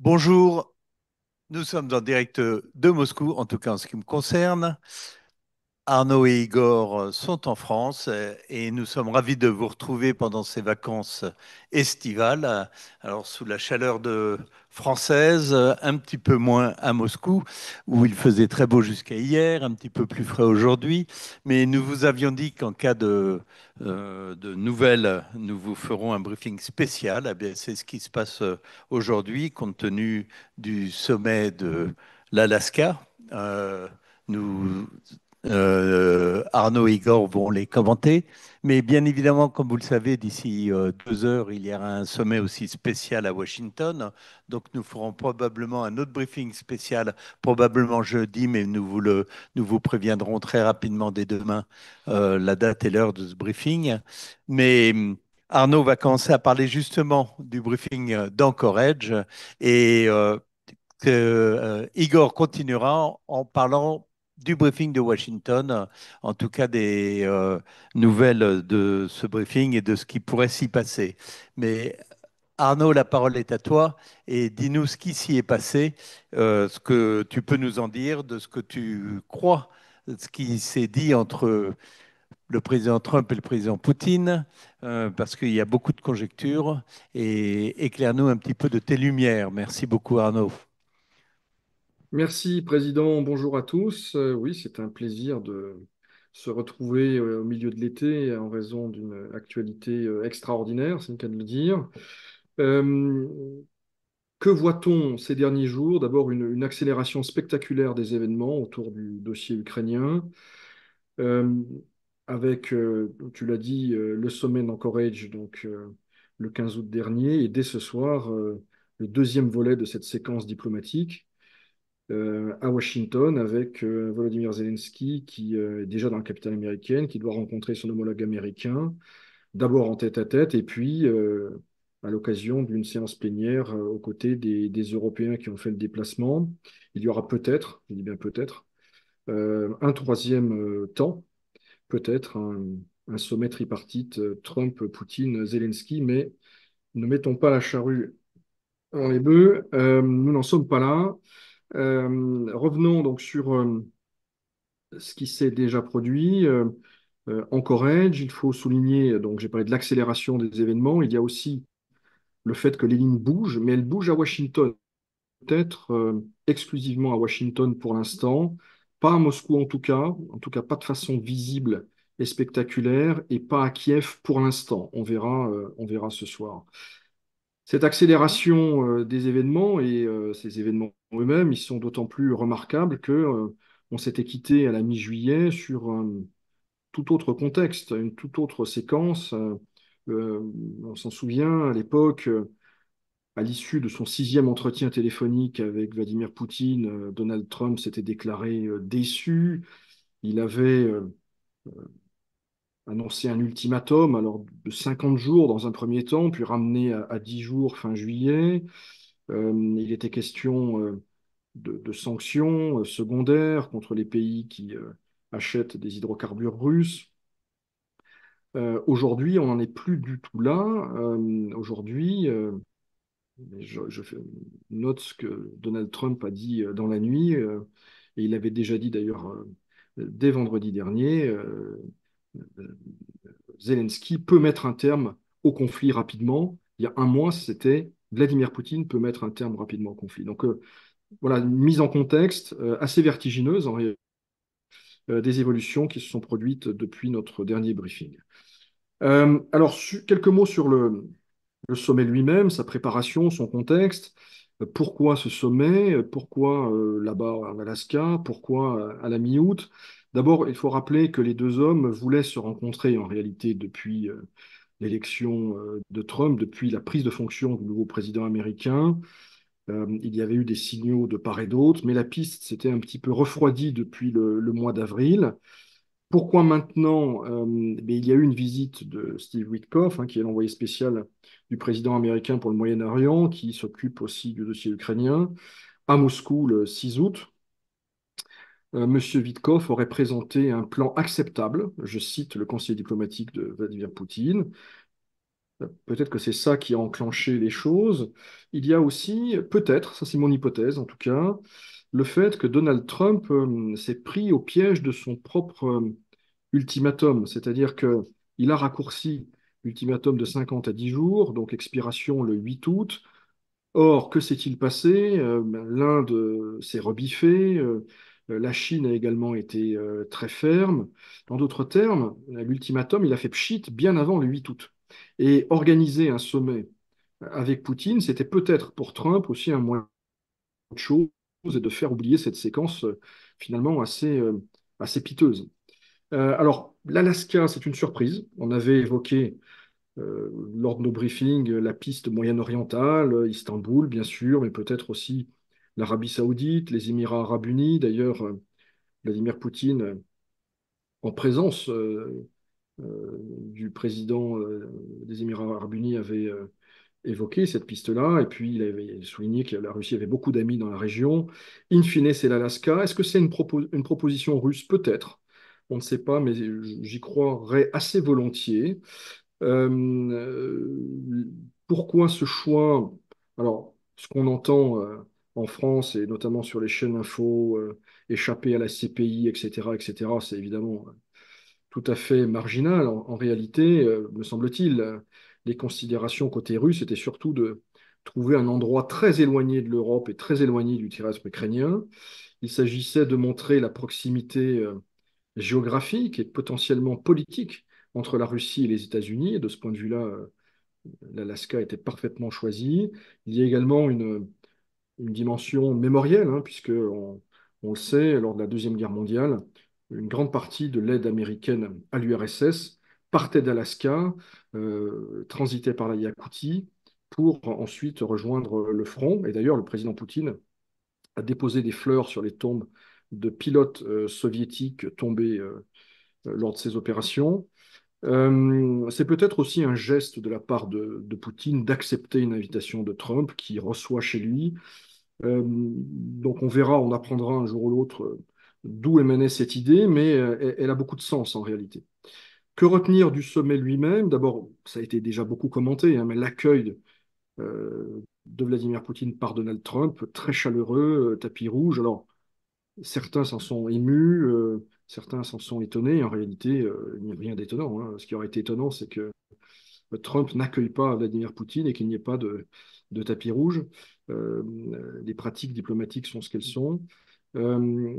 Bonjour, nous sommes en direct de Moscou, en tout cas en ce qui me concerne. Arnaud et Igor sont en France et nous sommes ravis de vous retrouver pendant ces vacances estivales. Alors sous la chaleur française, un petit peu moins à Moscou, où il faisait très beau jusqu'à hier, un petit peu plus frais aujourd'hui. Mais nous vous avions dit qu'en cas de nouvelles, nous vous ferons un briefing spécial. Eh bien, c'est ce qui se passe aujourd'hui, compte tenu du sommet de l'Alaska. Nous Arnaud et Igor vont les commenter. Mais bien évidemment, comme vous le savez, d'ici 2 heures, il y aura un sommet aussi spécial à Washington. Donc nous ferons probablement un autre briefing spécial, probablement jeudi, mais nous vous préviendrons très rapidement dès demain la date et l'heure de ce briefing. Mais Arnaud va commencer à parler justement du briefing d'Anchorage et Igor continuera en parlant du briefing de Washington, en tout cas des nouvelles de ce briefing et de ce qui pourrait s'y passer. Mais Arnaud, la parole est à toi et dis-nous ce qui s'y est passé, ce que tu peux nous en dire, de ce que tu crois, ce qui s'est dit entre le président Trump et le président Poutine, parce qu'il y a beaucoup de conjectures, et éclaire-nous un petit peu de tes lumières. Merci beaucoup, Arnaud. Merci, Président. Bonjour à tous. Oui, c'est un plaisir de se retrouver au milieu de l'été en raison d'une actualité extraordinaire, c'est le cas de le dire. Euh, que voit-on ces derniers jours? D'abord, une accélération spectaculaire des événements autour du dossier ukrainien, euh, avec, tu l'as dit, le sommet d'Anchorage, le 15 août dernier, et dès ce soir, le deuxième volet de cette séquence diplomatique à Washington avec Volodymyr Zelensky qui est déjà dans la capitale américaine, qui doit rencontrer son homologue américain, d'abord en tête-à-tête et puis à l'occasion d'une séance plénière aux côtés des Européens qui ont fait le déplacement. Il y aura peut-être, je dis bien peut-être, un troisième temps, peut-être un sommet tripartite Trump, Poutine, Zelensky, mais ne mettons pas la charrue dans les bœufs. Nous n'en sommes pas là. Revenons donc sur ce qui s'est déjà produit. Anchorage, il faut souligner, donc j'ai parlé de l'accélération des événements, il y a aussi le fait que les lignes bougent, mais elles bougent à Washington, peut-être exclusivement à Washington pour l'instant, pas à Moscou en tout cas pas de façon visible et spectaculaire, et pas à Kiev pour l'instant. On verra ce soir. Cette accélération des événements et ces événements eux-mêmes, ils sont d'autant plus remarquables que on s'était quitté à la mi-juillet sur un tout autre contexte, une toute autre séquence. On s'en souvient à l'époque, à l'issue de son sixième entretien téléphonique avec Vladimir Poutine, Donald Trump s'était déclaré déçu. Il avait annoncé un ultimatum, alors de 50 jours dans un premier temps, puis ramené à 10 jours fin juillet. Il était question de sanctions secondaires contre les pays qui achètent des hydrocarbures russes. Aujourd'hui, on n'en est plus du tout là. Aujourd'hui, je fais note ce que Donald Trump a dit dans la nuit, et il avait déjà dit d'ailleurs dès vendredi dernier, Zelensky peut mettre un terme au conflit rapidement. Il y a un mois, c'était Vladimir Poutine peut mettre un terme rapidement au conflit. Donc voilà, une mise en contexte assez vertigineuse en réalité, des évolutions qui se sont produites depuis notre dernier briefing. Alors, quelques mots sur le sommet lui-même, sa préparation, son contexte. Pourquoi ce sommet? Pourquoi là-bas en Alaska? Pourquoi à la mi-août? D'abord, il faut rappeler que les deux hommes voulaient se rencontrer en réalité depuis l'élection de Trump, depuis la prise de fonction du nouveau président américain. Il y avait eu des signaux de part et d'autre, mais la piste s'était un petit peu refroidie depuis le mois d'avril. Pourquoi maintenant? Il y a eu une visite de Steve Witkoff, qui est l'envoyé spécial du président américain pour le Moyen-Orient, qui s'occupe aussi du dossier ukrainien, à Moscou le 6 août. Monsieur Witkoff aurait présenté un plan acceptable, je cite le conseiller diplomatique de Vladimir Poutine, Peut-être que c'est ça qui a enclenché les choses. Il y a aussi, peut-être, ça c'est mon hypothèse en tout cas, le fait que Donald Trump s'est pris au piège de son propre ultimatum, c'est-à-dire que il a raccourci l'ultimatum de 50 à 10 jours, donc expiration le 8 août. Or, que s'est-il passé? L'Inde s'est rebiffée, la Chine a également été très ferme. En d'autres termes, l'ultimatum, il a fait pchit bien avant le 8 août. Et organiser un sommet avec Poutine, c'était peut-être pour Trump aussi un moyen de chose et de faire oublier cette séquence finalement assez piteuse. Alors, l'Alaska, c'est une surprise. On avait évoqué lors de nos briefings la piste moyen-orientale, Istanbul, bien sûr, mais peut-être aussi l'Arabie Saoudite, les Émirats Arabes Unis. D'ailleurs, Vladimir Poutine, en présence du président des Émirats Arabes Unis, avait évoqué cette piste-là, et puis il avait souligné que la Russie avait beaucoup d'amis dans la région. In fine, c'est l'Alaska. Est-ce que c'est une proposition russe? Peut-être. On ne sait pas, mais j'y croirais assez volontiers. Pourquoi ce choix? Alors, ce qu'on entend en France, et notamment sur les chaînes info, échapper à la CPI, etc., etc., c'est évidemment tout à fait marginal. En réalité, me semble-t-il, les considérations côté russe étaient surtout de trouver un endroit très éloigné de l'Europe et très éloigné du terrestre ukrainien. Il s'agissait de montrer la proximité géographique et potentiellement politique entre la Russie et les États-Unis. Et de ce point de vue-là, l'Alaska était parfaitement choisi. Il y a également une dimension mémorielle, hein, puisque on le sait, lors de la Deuxième Guerre mondiale, une grande partie de l'aide américaine à l'URSS partait d'Alaska, transitait par la Yakoutie, pour ensuite rejoindre le front. Et d'ailleurs, le président Poutine a déposé des fleurs sur les tombes de pilotes soviétiques tombés lors de ces opérations. C'est peut-être aussi un geste de la part de Poutine d'accepter une invitation de Trump qui reçoit chez lui. Donc on verra, on apprendra un jour ou l'autre d'où émanait cette idée, mais elle a beaucoup de sens en réalité. Que retenir du sommet lui-même? D'abord, ça a été déjà beaucoup commenté, hein, mais l'accueil de Vladimir Poutine par Donald Trump, très chaleureux, tapis rouge. Alors, certains s'en sont émus, certains s'en sont étonnés. En réalité, il n'y a rien d'étonnant, hein. Ce qui aurait été étonnant, c'est que Trump n'accueille pas Vladimir Poutine et qu'il n'y ait pas de tapis rouge. Les pratiques diplomatiques sont ce qu'elles sont. Euh,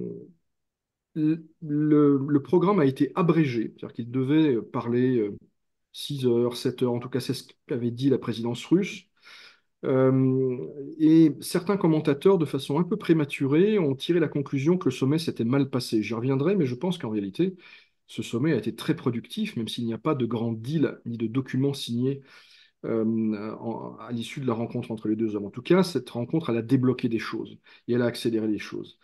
le programme a été abrégé, c'est-à-dire qu'il devait parler 6 heures, 7 heures, en tout cas c'est ce qu'avait dit la présidence russe. Euh, et certains commentateurs, de façon un peu prématurée, ont tiré la conclusion que le sommet s'était mal passé. J'y reviendrai, mais je pense qu'en réalité, ce sommet a été très productif, même s'il n'y a pas de grand deal ni de document signé à l'issue de la rencontre entre les deux hommes. En tout cas, cette rencontre, elle a débloqué des choses et elle a accéléré les choses.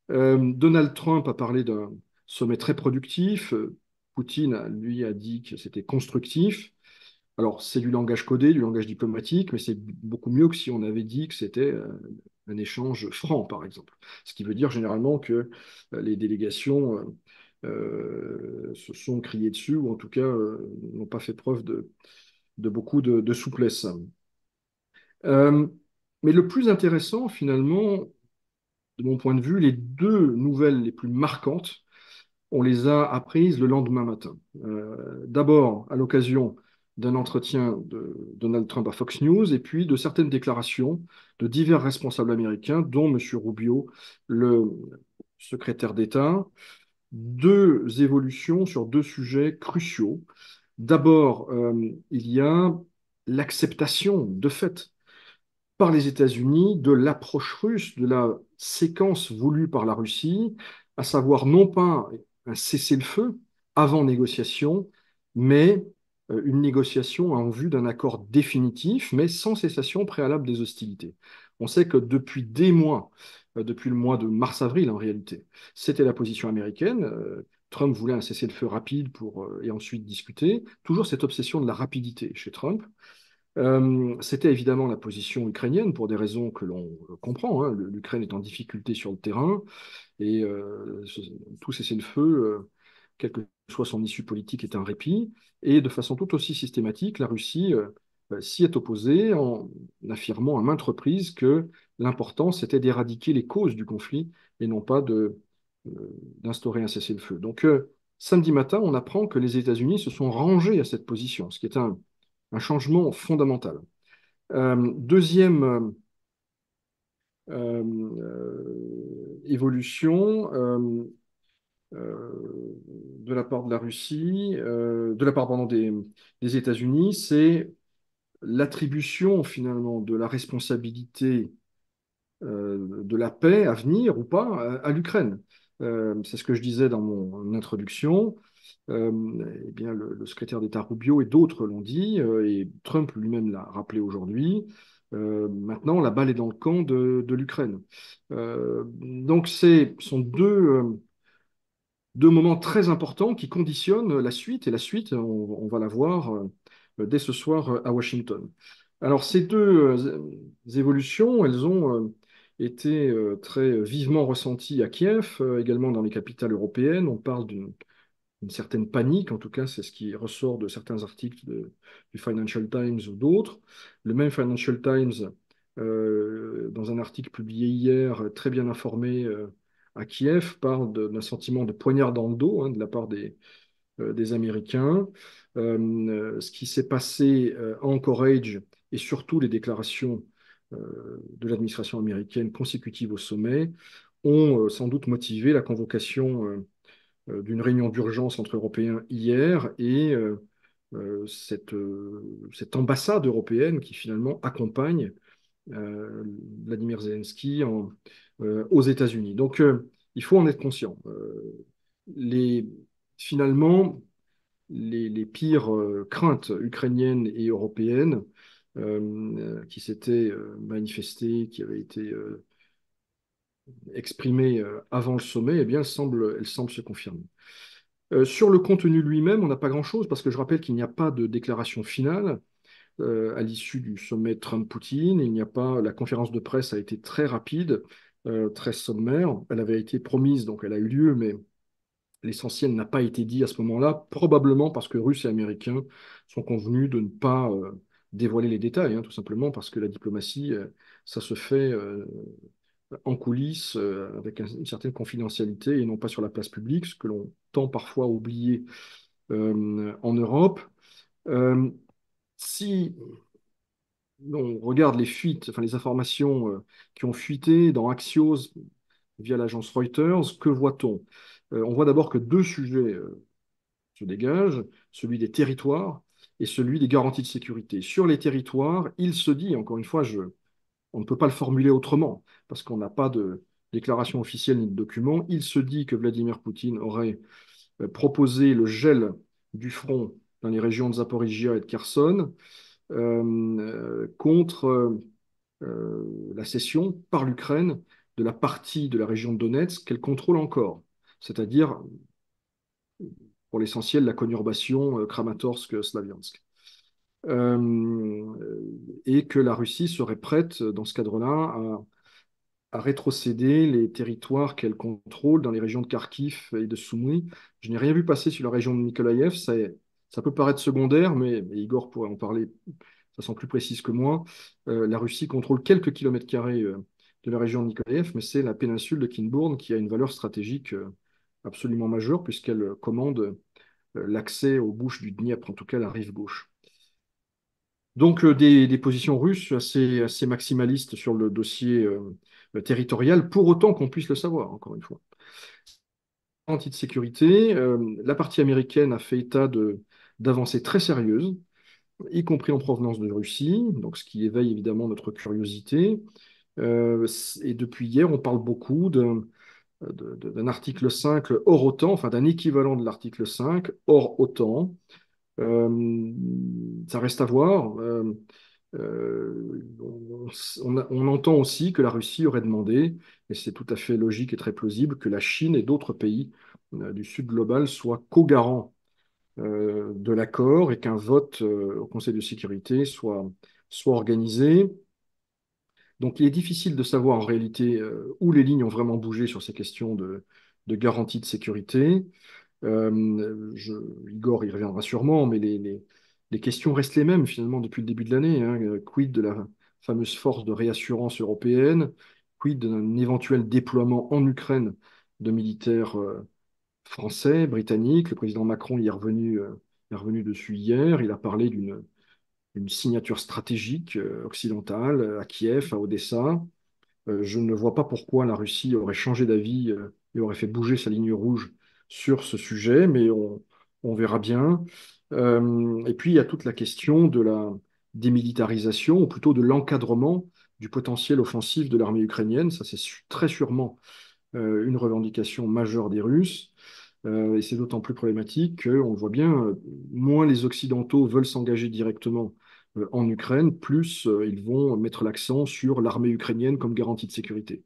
Donald Trump a parlé d'un sommet très productif. Poutine, lui, a dit que c'était constructif. Alors, c'est du langage codé, du langage diplomatique, mais c'est beaucoup mieux que si on avait dit que c'était un échange franc, par exemple. Ce qui veut dire généralement que les délégations se sont criées dessus, ou en tout cas n'ont pas fait preuve de beaucoup de souplesse. Euh, mais le plus intéressant, finalement, de mon point de vue, les deux nouvelles les plus marquantes, on les a apprises le lendemain matin. D'abord, à l'occasion d'un entretien de Donald Trump à Fox News, et puis de certaines déclarations de divers responsables américains, dont M. Rubio, le secrétaire d'État. Deux évolutions sur deux sujets cruciaux. D'abord, il y a l'acceptation de fait par les États-Unis de l'approche russe, de la séquence voulue par la Russie, à savoir non pas un cessez-le-feu avant négociation, mais une négociation en vue d'un accord définitif, mais sans cessation préalable des hostilités. On sait que depuis des mois, depuis le mois de mars-avril en réalité, c'était la position américaine. Trump voulait un cessez-le-feu rapide et ensuite discuter. Toujours cette obsession de la rapidité chez Trump. C'était évidemment la position ukrainienne pour des raisons que l'on comprend, hein. L'Ukraine est en difficulté sur le terrain et tout cessez-le-feu, quelle que soit son issue politique, est un répit. Et de façon tout aussi systématique, la Russie s'y est opposée en affirmant à maintes reprises que l'important, c'était d'éradiquer les causes du conflit et non pas d'instaurer un cessez-le-feu. Donc, samedi matin, on apprend que les États-Unis se sont rangés à cette position, ce qui est un changement fondamental. Deuxième évolution de la part de la Russie, de la part pardon, des États-Unis, c'est l'attribution finalement de la responsabilité de la paix à venir ou pas à l'Ukraine. C'est ce que je disais dans mon introduction. Eh bien, le secrétaire d'État Rubio et d'autres l'ont dit, et Trump lui-même l'a rappelé aujourd'hui. Maintenant, la balle est dans le camp de l'Ukraine. Donc, ce sont deux moments très importants qui conditionnent la suite, et la suite, on va la voir dès ce soir à Washington. Alors, ces deux évolutions, elles ont été très vivement ressenties à Kiev, également dans les capitales européennes. On parle d'une certaine panique, en tout cas, c'est ce qui ressort de certains articles du Financial Times ou d'autres. Le même Financial Times, dans un article publié hier, très bien informé à Kiev, parle d'un sentiment de poignard dans le dos de la part des Américains. Ce qui s'est passé à Anchorage et surtout les déclarations de l'administration américaine consécutives au sommet ont sans doute motivé la convocation d'une réunion d'urgence entre Européens hier et cette ambassade européenne qui finalement accompagne Vladimir Zelensky aux États-Unis. Donc il faut en être conscient. Les, finalement, les pires craintes ukrainiennes et européennes qui s'étaient manifestées, qui avaient été exprimées avant le sommet, eh bien, elles semblent se confirmer. Sur le contenu lui-même, on n'a pas grand-chose parce que je rappelle qu'il n'y a pas de déclaration finale à l'issue du sommet Trump-Poutine. Il n'y a pas, la conférence de presse a été très rapide, très sommaire. Elle avait été promise, donc elle a eu lieu, mais l'essentiel n'a pas été dit à ce moment-là, probablement parce que Russes et Américains sont convenus de ne pas dévoiler les détails, tout simplement parce que la diplomatie, ça se fait en coulisses, avec une certaine confidentialité et non pas sur la place publique, ce que l'on tend parfois à oublier en Europe. Euh, si on regarde les fuites, enfin les informations qui ont fuité dans Axios via l'agence Reuters, que voit-on? On voit d'abord que deux sujets se dégagent, celui des territoires et celui des garanties de sécurité. Sur les territoires, il se dit, encore une fois, on ne peut pas le formuler autrement, parce qu'on n'a pas de déclaration officielle ni de document. Il se dit que Vladimir Poutine aurait proposé le gel du front dans les régions de Zaporizhia et de Kherson contre la cession par l'Ukraine de la partie de la région de Donetsk qu'elle contrôle encore, c'est-à-dire pour l'essentiel la conurbation Kramatorsk-Slaviansk. Et que la Russie serait prête, dans ce cadre-là, à rétrocéder les territoires qu'elle contrôle dans les régions de Kharkiv et de Soumy. Je n'ai rien vu passer sur la région de Mykolaïev. Ça peut paraître secondaire, mais Igor pourrait en parler de façon plus précise que moi. La Russie contrôle quelques kilomètres carrés de la région de Mykolaïev, mais c'est la péninsule de Kinbourne qui a une valeur stratégique absolument majeure, puisqu'elle commande l'accès aux bouches du Dniepr, en tout cas la rive gauche. Donc des positions russes assez maximalistes sur le dossier territorial, pour autant qu'on puisse le savoir, encore une fois. Garantie de sécurité, la partie américaine a fait état d'avancées très sérieuses, y compris en provenance de Russie, donc ce qui éveille évidemment notre curiosité. Et depuis hier, on parle beaucoup d'un article 5 hors OTAN, enfin d'un équivalent de l'article 5 hors OTAN. Ça reste à voir. On entend aussi que la Russie aurait demandé, et c'est tout à fait logique et très plausible, que la Chine et d'autres pays du Sud global soient co-garants de l'accord et qu'un vote au Conseil de sécurité soit organisé. Donc il est difficile de savoir en réalité où les lignes ont vraiment bougé sur ces questions de garantie de sécurité. Igor y reviendra sûrement, mais les questions restent les mêmes finalement depuis le début de l'année, hein. Quid de la fameuse force de réassurance européenne? Quid d'un éventuel déploiement en Ukraine de militaires français, britanniques? Le président Macron est revenu dessus hier. Il a parlé d'une signature stratégique occidentale à Kiev, à Odessa. Je ne vois pas pourquoi la Russie aurait changé d'avis et aurait fait bouger sa ligne rouge sur ce sujet, mais on verra bien. Et puis, il y a toute la question de la démilitarisation, ou plutôt de l'encadrement du potentiel offensif de l'armée ukrainienne. Ça, c'est très sûrement une revendication majeure des Russes. Et c'est d'autant plus problématique qu'on le voit bien, moins les Occidentaux veulent s'engager directement en Ukraine, plus ils vont mettre l'accent sur l'armée ukrainienne comme garantie de sécurité.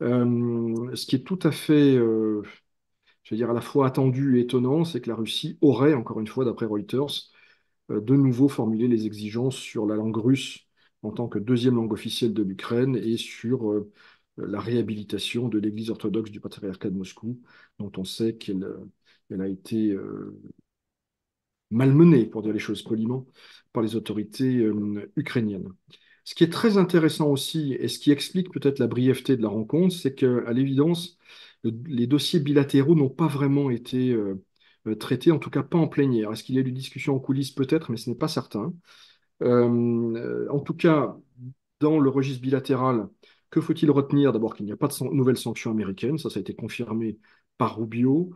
Ce qui est tout à fait, je veux dire, à la fois attendu et étonnant, c'est que la Russie aurait, encore une fois, d'après Reuters, de nouveau formulé les exigences sur la langue russe en tant que deuxième langue officielle de l'Ukraine et sur la réhabilitation de l'Église orthodoxe du patriarcat de Moscou, dont on sait qu'elle a été malmenée, pour dire les choses poliment, par les autorités ukrainiennes. Ce qui est très intéressant aussi, et ce qui explique peut-être la brièveté de la rencontre, c'est qu'à l'évidence, les dossiers bilatéraux n'ont pas vraiment été traités, en tout cas pas en plénière. Est-ce qu'il y a eu des discussions en coulisses? Peut-être, mais ce n'est pas certain. En tout cas, dans le registre bilatéral, que faut-il retenir? D'abord qu'il n'y a pas de nouvelles sanctions américaines, ça a été confirmé par Rubio,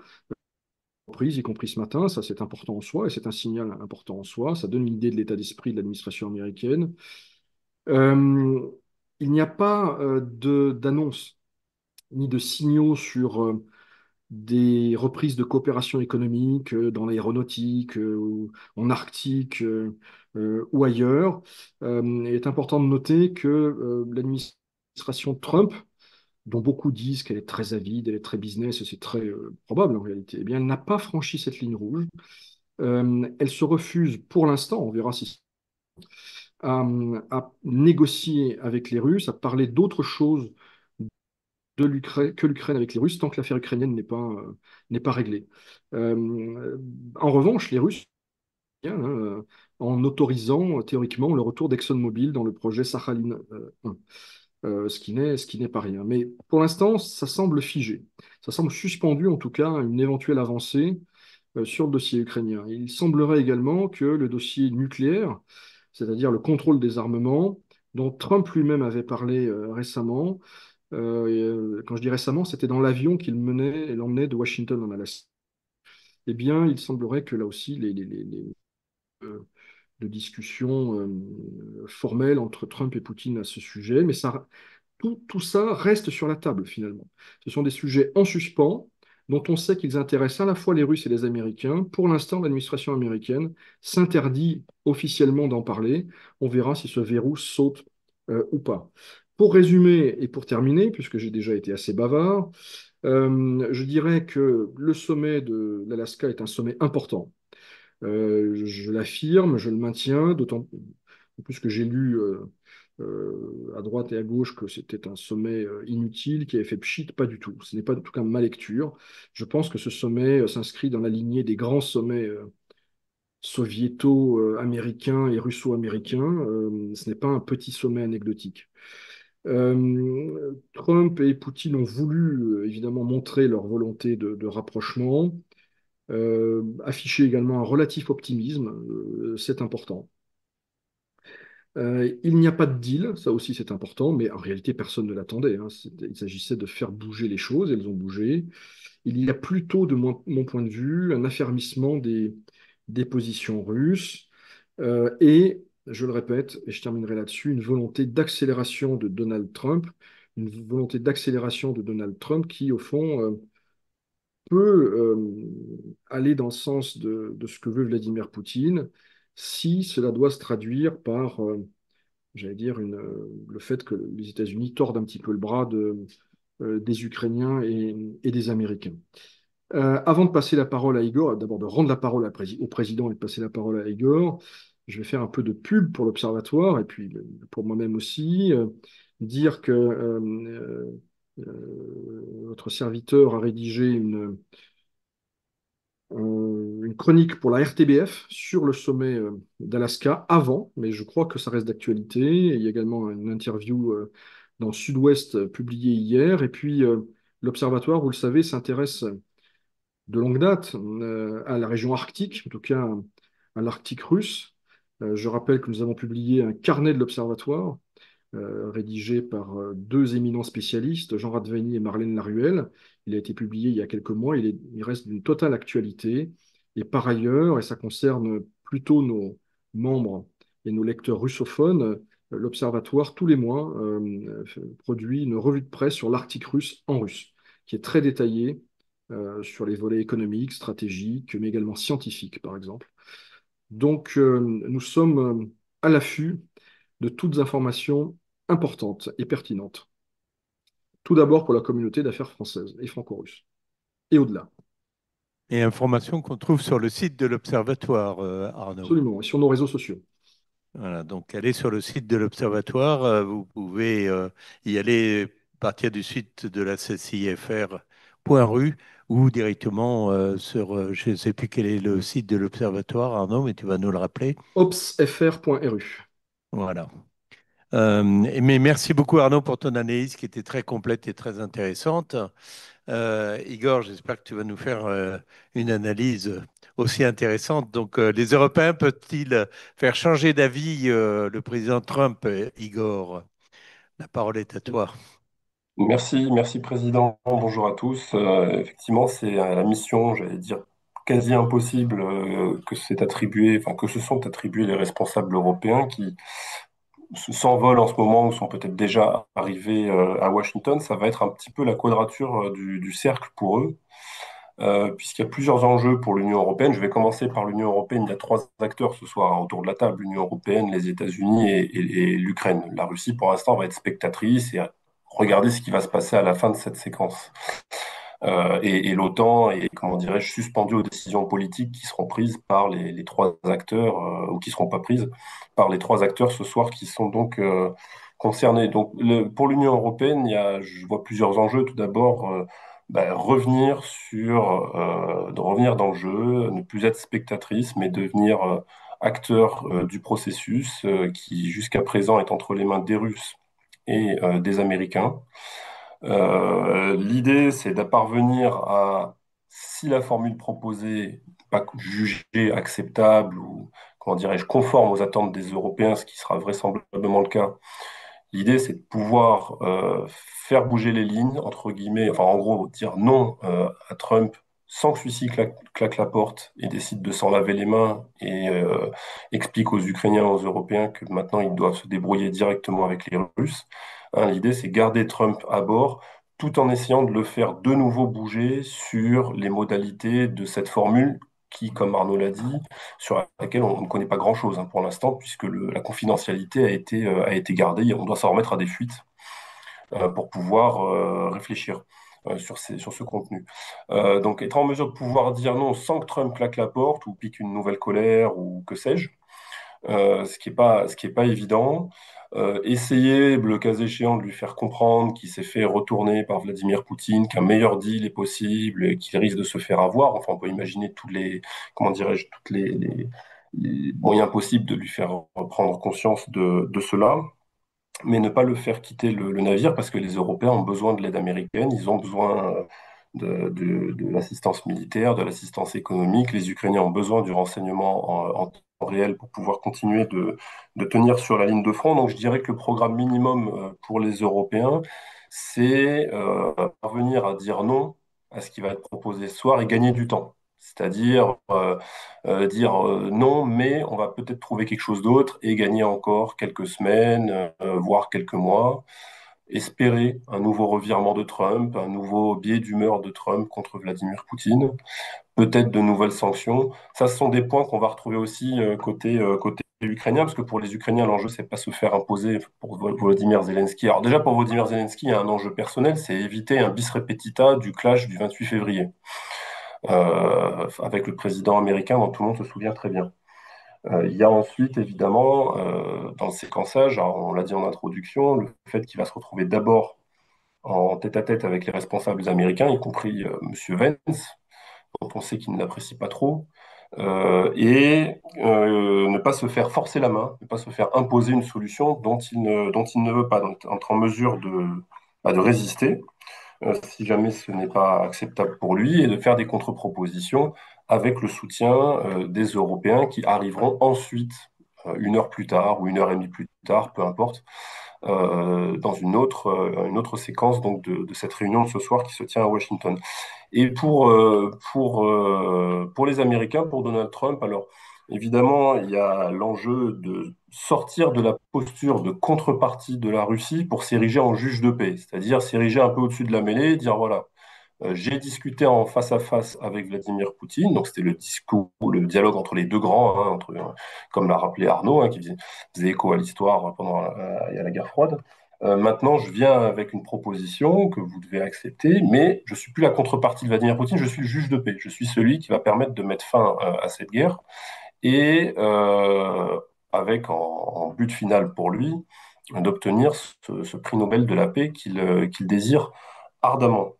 prise, y compris ce matin, ça c'est important en soi, et c'est un signal important en soi, ça donne une idée de l'état d'esprit de l'administration américaine. Euh, il n'y a pas d'annonce ni de signaux sur des reprises de coopération économique dans l'aéronautique, en Arctique ou ailleurs. Il est important de noter que l'administration Trump, dont beaucoup disent qu'elle est très avide, elle est très business, et c'est très probable en réalité, eh bien, elle n'a pas franchi cette ligne rouge. Elle se refuse pour l'instant, on verra si à négocier avec les Russes, à parler d'autre chose de l'Ukraine que l'Ukraine avec les Russes tant que l'affaire ukrainienne n'est pas réglée. En revanche, les Russes, hein, en autorisant théoriquement le retour d'ExxonMobil dans le projet Sakhalin 1, ce qui n'est pas rien. Mais pour l'instant, ça semble figé. Ça semble suspendu en tout cas à une éventuelle avancée sur le dossier ukrainien. Il semblerait également que le dossier nucléaire, c'est-à-dire le contrôle des armements, dont Trump lui-même avait parlé récemment, quand je dis récemment, c'était dans l'avion qu'il menait et l'emmenait de Washington en Alaska. Eh bien, il semblerait que là aussi, euh, de discussions formelles entre Trump et Poutine à ce sujet, mais tout ça reste sur la table finalement. Ce sont des sujets en suspens dont on sait qu'ils intéressent à la fois les Russes et les Américains. Pour l'instant, l'administration américaine s'interdit officiellement d'en parler. On verra si ce verrou saute ou pas. Pour résumer et pour terminer, puisque j'ai déjà été assez bavard, je dirais que le sommet de l'Alaska est un sommet important. Je l'affirme, je le maintiens, d'autant plus que j'ai lu à droite et à gauche que c'était un sommet inutile, qui avait fait pchit, pas du tout. Ce n'est pas en tout cas ma lecture. Je pense que ce sommet s'inscrit dans la lignée des grands sommets soviéto-américains et russo-américains. Ce n'est pas un petit sommet anecdotique. Trump et Poutine ont voulu évidemment montrer leur volonté de rapprochement, afficher également un relatif optimisme, c'est important. Il n'y a pas de deal, ça aussi c'est important, mais en réalité personne ne l'attendait, hein. Il s'agissait de faire bouger les choses, elles ont bougé. Il y a plutôt, de mon point de vue, un affermissement des positions russes et, je le répète, et je terminerai là-dessus, une volonté d'accélération de Donald Trump, une volonté d'accélération de Donald Trump qui, au fond, peut aller dans le sens de ce que veut Vladimir Poutine si cela doit se traduire par j'allais dire, le fait que les États-Unis tordent un petit peu le bras des Ukrainiens et des Américains. Avant de passer la parole à Igor, d'abord de rendre la parole au président et de passer la parole à Igor, je vais faire un peu de pub pour l'Observatoire et puis pour moi-même aussi, dire que votre serviteur a rédigé une chronique pour la RTBF sur le sommet d'Alaska avant, mais je crois que ça reste d'actualité. Il y a également une interview dans Sud-Ouest publiée hier. Et puis, l'Observatoire, vous le savez, s'intéresse de longue date à la région arctique, en tout cas à l'Arctique russe. Je rappelle que nous avons publié un carnet de l'Observatoire rédigé par deux éminents spécialistes, Jean Radveni et Marlène Laruelle. Il a été publié il y a quelques mois, il reste d'une totale actualité. Et par ailleurs, et ça concerne plutôt nos membres et nos lecteurs russophones, l'Observatoire, tous les mois, produit une revue de presse sur l'Arctique russe en russe, qui est très détaillée sur les volets économiques, stratégiques, mais également scientifiques, par exemple. Donc, nous sommes à l'affût de toutes informations importantes et pertinentes. Tout d'abord pour la communauté d'affaires française et franco-russe, et au-delà, Et information qu'on trouve sur le site de l'Observatoire, Arnaud. absolument, et sur nos réseaux sociaux. Voilà, donc allez sur le site de l'Observatoire, vous pouvez y aller à partir du site de la CCIFR.ru ou directement sur, je ne sais plus quel est le site de l'Observatoire, Arnaud, mais tu vas nous le rappeler. opsfr.ru. Voilà. Mais merci beaucoup Arnaud pour ton analyse qui était très complète et très intéressante. Igor, j'espère que tu vas nous faire une analyse aussi intéressante. Donc, les Européens peuvent-ils faire changer d'avis le président Trump, Igor? La parole est à toi. Merci Président. Bonjour à tous. Effectivement, c'est la mission, j'allais dire, quasi impossible que c'est attribué, enfin que se sont attribués les responsables européens qui s'envolent en ce moment ou sont peut-être déjà arrivés à Washington. Ça va être un petit peu la quadrature du cercle pour eux, puisqu'il y a plusieurs enjeux pour l'Union européenne. Je vais commencer par l'Union européenne. Il y a trois acteurs ce soir hein, autour de la table, l'Union européenne, les États-Unis et l'Ukraine. La Russie, pour l'instant, va être spectatrice et regarder ce qui va se passer à la fin de cette séquence. Et l'OTAN est, comment dirais-je, suspendue aux décisions politiques qui seront prises par les trois acteurs, ou qui seront pas prises par les trois acteurs ce soir qui sont donc concernés. Donc, pour l'Union européenne, je vois plusieurs enjeux. Tout d'abord, de revenir dans le jeu, ne plus être spectatrice, mais devenir acteur du processus qui, jusqu'à présent, est entre les mains des Russes et des Américains. L'idée, c'est de parvenir à, si la formule proposée n'est pas jugée acceptable ou, comment dirais-je, conforme aux attentes des Européens, ce qui sera vraisemblablement le cas, l'idée, c'est de pouvoir faire bouger les lignes, entre guillemets, enfin, en gros, dire non à Trump sans que celui-ci claque la porte et décide de s'en laver les mains et explique aux Ukrainiens, aux Européens que maintenant ils doivent se débrouiller directement avec les Russes. Hein, l'idée, c'est garder Trump à bord tout en essayant de le faire de nouveau bouger sur les modalités de cette formule qui, comme Arnaud l'a dit, sur laquelle on ne connaît pas grand-chose hein, pour l'instant, puisque la confidentialité a été gardée. On doit s'en remettre à des fuites pour pouvoir réfléchir sur ce contenu. Donc, être en mesure de pouvoir dire non sans que Trump claque la porte ou pique une nouvelle colère ou que sais-je, ce qui est pas évident. Essayer, le cas échéant, de lui faire comprendre qu'il s'est fait retourner par Vladimir Poutine, qu'un meilleur deal est possible et qu'il risque de se faire avoir. Enfin, on peut imaginer tous les, comment dirais-je, toutes les moyens possibles de lui faire prendre conscience de cela, mais ne pas le faire quitter le navire parce que les Européens ont besoin de l'aide américaine, ils ont besoin de l'assistance militaire, de l'assistance économique. Les Ukrainiens ont besoin du renseignement en temps réel pour pouvoir continuer de tenir sur la ligne de front. Donc je dirais que le programme minimum pour les Européens, c'est parvenir à dire non à ce qui va être proposé ce soir et gagner du temps. C'est-à-dire dire non, mais on va peut-être trouver quelque chose d'autre et gagner encore quelques semaines, voire quelques mois espérer un nouveau revirement de Trump, un nouveau biais d'humeur de Trump contre Vladimir Poutine, peut-être de nouvelles sanctions. Ça, ce sont des points qu'on va retrouver aussi côté ukrainien, parce que pour les Ukrainiens, l'enjeu, c'est pas se faire imposer pour Volodymyr Zelensky. Alors déjà, pour Volodymyr Zelensky, il y a un enjeu personnel, c'est éviter un bis repetita du clash du 28 février, avec le président américain dont tout le monde se souvient très bien. Il y a ensuite, évidemment, dans le séquençage, alors, on l'a dit en introduction, le fait qu'il va se retrouver d'abord en tête-à-tête avec les responsables américains, y compris M. Vance, dont on sait qu'il ne l'apprécie pas trop, et ne pas se faire forcer la main, ne pas se faire imposer une solution dont il ne veut pas, donc être en mesure de résister si jamais ce n'est pas acceptable pour lui, et de faire des contre-propositions avec le soutien des Européens qui arriveront ensuite, une heure plus tard ou une heure et demie plus tard, peu importe, dans une autre séquence donc de cette réunion de ce soir qui se tient à Washington. Et pour les Américains, pour Donald Trump, alors évidemment, il y a l'enjeu de sortir de la posture de contrepartie de la Russie pour s'ériger en juge de paix, c'est-à-dire s'ériger un peu au-dessus de la mêlée, dire voilà, j'ai discuté en face à face avec Vladimir Poutine, donc c'était le discours, le dialogue entre les deux grands, hein, comme l'a rappelé Arnaud, hein, qui faisait écho à l'histoire pendant il y a la guerre froide. Maintenant, je viens avec une proposition que vous devez accepter, mais je suis plus la contrepartie de Vladimir Poutine, je suis le juge de paix. Je suis celui qui va permettre de mettre fin à cette guerre et avec en but final pour lui d'obtenir ce prix Nobel de la paix qu'il désire ardemment.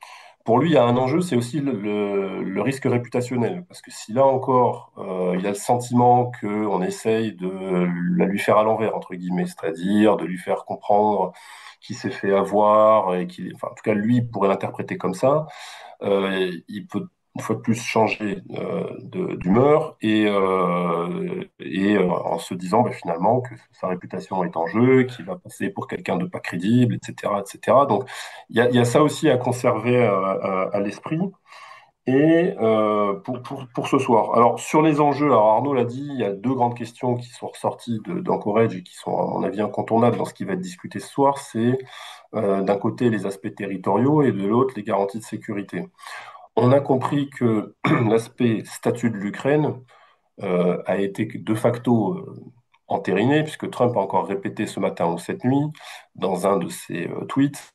Pour lui, il y a un enjeu, c'est aussi le risque réputationnel. Parce que si là encore, il a le sentiment qu'on essaye de la lui faire à l'envers, entre guillemets, c'est-à-dire de lui faire comprendre qu'il s'est fait avoir, et qu'il, enfin, en tout cas, lui il pourrait l'interpréter comme ça, il peut une fois de plus changer d'humeur et en se disant bah, finalement que sa réputation est en jeu, qu'il va passer pour quelqu'un de pas crédible, etc., etc. Donc il y a ça aussi à conserver à l'esprit. Et pour ce soir. Alors sur les enjeux, alors Arnaud l'a dit, il y a deux grandes questions qui sont ressorties d'Anchorage et qui sont à mon avis incontournables dans ce qui va être discuté ce soir. C'est d'un côté les aspects territoriaux et de l'autre les garanties de sécurité. On a compris que l'aspect statut de l'Ukraine a été de facto entériné, puisque Trump a encore répété ce matin ou cette nuit, dans un de ses tweets,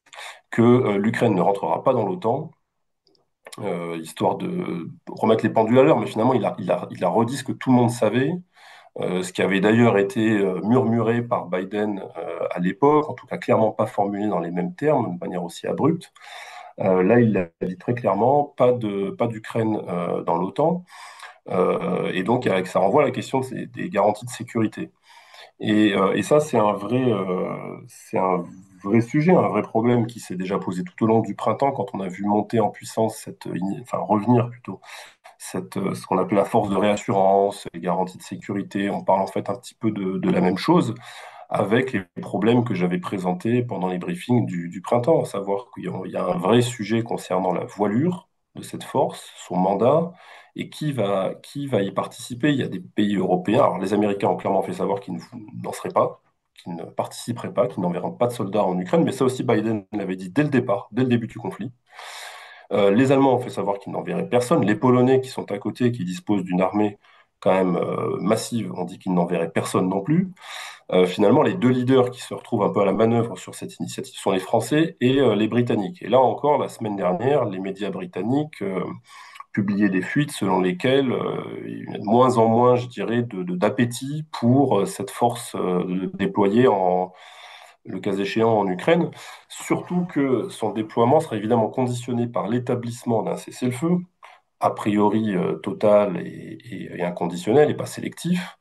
que l'Ukraine ne rentrera pas dans l'OTAN, histoire de remettre les pendules à l'heure, mais finalement il a redit ce que tout le monde savait, ce qui avait d'ailleurs été murmuré par Biden à l'époque, en tout cas clairement pas formulé dans les mêmes termes, de manière aussi abrupte. Là, il a dit très clairement, pas d'Ukraine dans l'OTAN. Et donc, ça renvoie à la question des garanties de sécurité. Et ça, c'est un vrai sujet, un vrai problème qui s'est déjà posé tout au long du printemps quand on a vu monter en puissance enfin revenir plutôt, ce qu'on appelle la force de réassurance, les garanties de sécurité. On parle en fait un petit peu de la même chose avec les problèmes que j'avais présentés pendant les briefings du printemps, à savoir qu'il y a un vrai sujet concernant la voilure de cette force, son mandat, et qui va y participer. Il y a des pays européens, alors les Américains ont clairement fait savoir qu'ils n'en seraient pas, qu'ils ne participeraient pas, qu'ils n'enverront pas de soldats en Ukraine, mais ça aussi Biden l'avait dit dès le départ, dès le début du conflit. Les Allemands ont fait savoir qu'ils n'enverraient personne. Les Polonais qui sont à côté, qui disposent d'une armée quand même massive, ont dit qu'ils n'enverraient personne non plus. Finalement, les deux leaders qui se retrouvent un peu à la manœuvre sur cette initiative sont les Français et les Britanniques. Et là encore, la semaine dernière, les médias britanniques publiaient des fuites selon lesquelles il y a de moins en moins, je dirais, d'appétit pour cette force déployée le cas échéant en Ukraine. Surtout que son déploiement sera évidemment conditionné par l'établissement d'un cessez-le-feu, a priori total et inconditionnel et pas sélectif.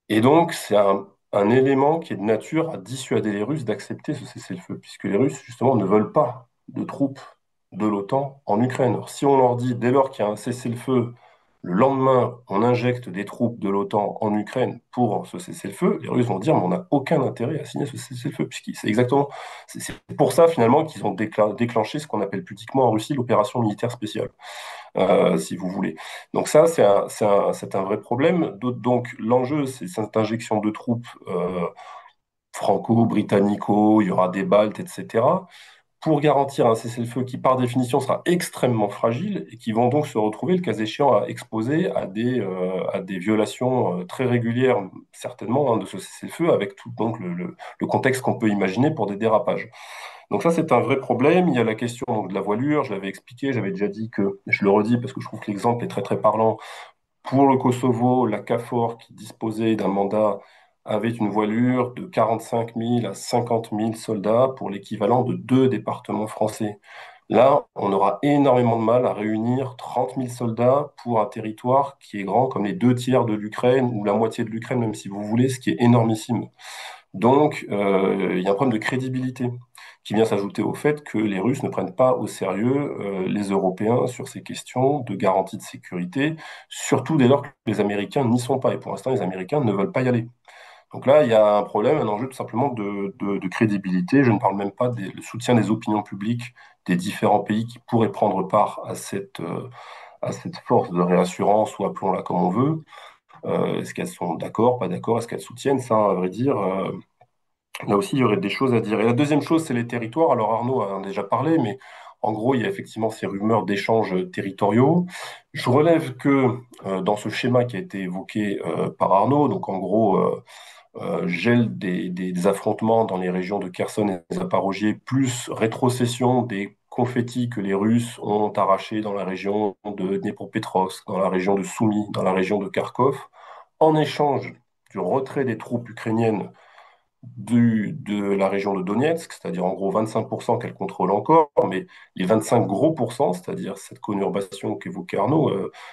Et donc, c'est un élément qui est de nature à dissuader les Russes d'accepter ce cessez-le-feu, puisque les Russes, justement, ne veulent pas de troupes de l'OTAN en Ukraine. Alors, si on leur dit, dès lors qu'il y a un cessez-le-feu, le lendemain, on injecte des troupes de l'OTAN en Ukraine pour ce cessez-le-feu, les Russes vont dire, mais on n'a aucun intérêt à signer ce cessez-le-feu, puisque c'est pour ça, finalement, qu'ils ont déclenché ce qu'on appelle pudiquement en Russie l'opération militaire spéciale si vous voulez. Donc ça, c'est un vrai problème. Donc l'enjeu, c'est cette injection de troupes franco-britannico, il y aura des Baltes, etc., pour garantir un cessez-le-feu qui, par définition, sera extrêmement fragile et qui vont donc se retrouver, le cas échéant, à exposer à des violations très régulières, certainement, hein, de ce cessez-le-feu, avec tout donc le contexte qu'on peut imaginer pour des dérapages. Donc ça, c'est un vrai problème. Il y a la question donc, de la voilure, je l'avais expliqué, j'avais déjà dit que, je le redis parce que je trouve que l'exemple est très très parlant. Pour le Kosovo, la KFOR qui disposait d'un mandat avait une voilure de 45 000 à 50 000 soldats pour l'équivalent de deux départements français. Là, on aura énormément de mal à réunir 30 000 soldats pour un territoire qui est grand comme les deux tiers de l'Ukraine ou la moitié de l'Ukraine, même si vous voulez, ce qui est énormissime. Donc, il y a un problème de crédibilité qui vient s'ajouter au fait que les Russes ne prennent pas au sérieux les Européens sur ces questions de garantie de sécurité, surtout dès lors que les Américains n'y sont pas. Et pour l'instant, les Américains ne veulent pas y aller. Donc là, il y a un problème, un enjeu tout simplement de crédibilité. Je ne parle même pas du soutien des opinions publiques des différents pays qui pourraient prendre part à cette force de réassurance, ou appelons-la comme on veut. Est-ce qu'elles sont d'accord, pas d'accord, est-ce qu'elles soutiennent ça, à vrai dire là aussi, il y aurait des choses à dire. Et la deuxième chose, c'est les territoires. Alors Arnaud en a déjà parlé, mais en gros, il y a effectivement ces rumeurs d'échanges territoriaux. Je relève que dans ce schéma qui a été évoqué par Arnaud, donc en gros, gel des affrontements dans les régions de Kherson et Zaporogié, plus rétrocession des confettis que les Russes ont arrachés dans la région de Dnepropetrovsk, dans la région de Soumy, dans la région de Kharkov, en échange du retrait des troupes ukrainiennes de la région de Donetsk, c'est-à-dire en gros 25% qu'elle contrôle encore, mais les 25 gros pourcents, c'est-à-dire cette conurbation qu'évoquait Arnaud,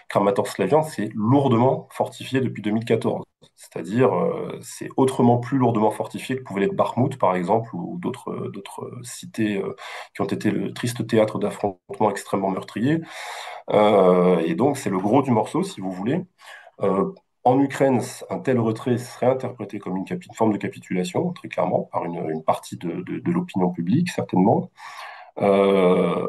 Kramatorsk-Slaviansk, c'est lourdement fortifié depuis 2014. C'est-à-dire, c'est autrement plus lourdement fortifié que pouvait l'être Bakhmout, par exemple, ou d'autres cités qui ont été le triste théâtre d'affrontements extrêmement meurtriers. Et donc, c'est le gros du morceau, si vous voulez. Euh, En Ukraine, un tel retrait serait interprété comme une forme de capitulation, très clairement, par une partie de l'opinion publique, certainement. Euh,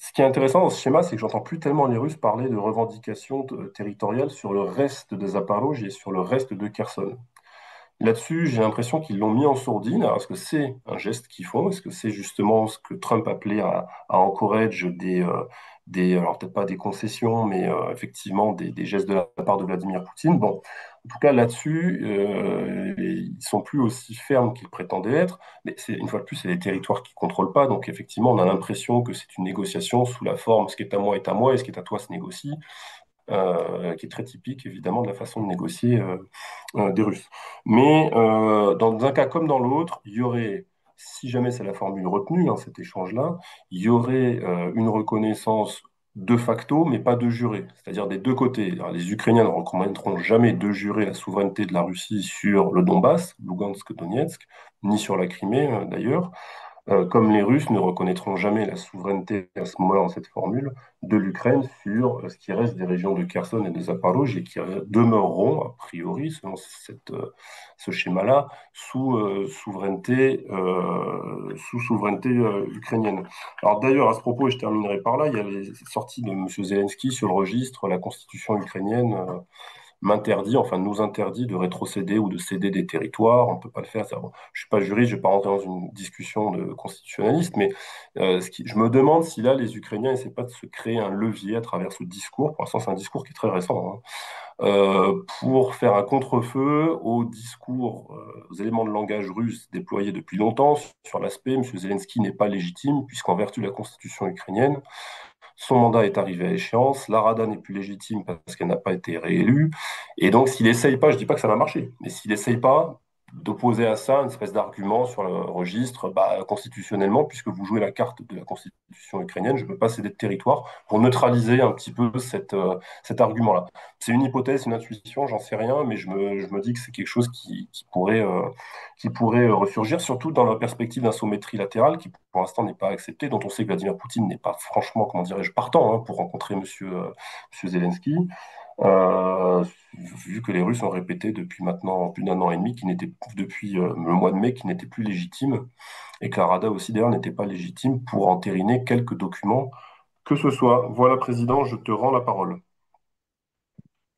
Ce qui est intéressant dans ce schéma, c'est que j'entends plus tellement les Russes parler de revendications territoriales sur le reste des Zaporozhye et sur le reste de Kherson. Là-dessus, j'ai l'impression qu'ils l'ont mis en sourdine. Alors, est-ce que c'est un geste qu'ils font? Est-ce que c'est justement ce que Trump appelait à encourage alors peut-être pas des concessions, mais effectivement des gestes de la part de Vladimir Poutine? Bon, en tout cas, là-dessus, ils sont plus aussi fermes qu'ils prétendaient être. Mais une fois de plus, c'est les territoires qui contrôlent pas. Donc, effectivement, on a l'impression que c'est une négociation sous la forme ce qui est à moi est à moi et ce qui est à toi se négocie, qui est très typique, évidemment, de la façon de négocier des Russes. Mais dans un cas comme dans l'autre, il y aurait, si jamais c'est la formule retenue, hein, cet échange-là, il y aurait une reconnaissance de facto, mais pas de juré, c'est-à-dire des deux côtés. Alors, les Ukrainiens ne reconnaîtront jamais de juré la souveraineté de la Russie sur le Donbass, Lugansk, Donetsk, ni sur la Crimée d'ailleurs. Comme les Russes ne reconnaîtront jamais la souveraineté à ce moment-là, dans cette formule, de l'Ukraine sur ce qui reste des régions de Kherson et de Zaporozhye et qui demeureront, a priori, selon ce schéma-là, sous souveraineté ukrainienne. Alors d'ailleurs, à ce propos, et je terminerai par là, il y a les sorties de M. Zelensky sur le registre, la constitution ukrainienne. M'interdit, enfin nous interdit de rétrocéder ou de céder des territoires. On ne peut pas le faire. Bon, je suis pas juriste, je vais pas rentrer dans une discussion de constitutionnaliste, mais je me demande si là les Ukrainiens essaient pas de se créer un levier à travers ce discours. Pour l'instant, c'est un discours qui est très récent, hein, pour faire un contre-feu aux discours, aux éléments de langage russe déployés depuis longtemps sur l'aspect M. Zelensky n'est pas légitime puisqu'en vertu de la constitution ukrainienne, son mandat est arrivé à échéance, la Rada n'est plus légitime parce qu'elle n'a pas été réélue. Et donc, s'il essaye pas, je dis pas que ça va marcher, mais s'il essaye pas d'opposer à ça une espèce d'argument sur le registre, bah, constitutionnellement, puisque vous jouez la carte de la constitution ukrainienne, je ne peux pas céder de territoire pour neutraliser un petit peu cet argument-là. C'est une hypothèse, une intuition, j'en sais rien, mais je me dis que c'est quelque chose qui pourrait ressurgir, surtout dans la perspective d'un sommet trilatéral qui, pour l'instant, n'est pas accepté, dont on sait que Vladimir Poutine n'est pas franchement, comment dirais-je, partant pour rencontrer monsieur Zelensky, euh, vu que les Russes ont répété depuis maintenant plus d'un an et demi, depuis le mois de mai, qu'ils n'étaient plus légitimes, et que la Rada aussi, d'ailleurs, n'était pas légitime pour entériner quelques documents que ce soit. Voilà, Président, je te rends la parole.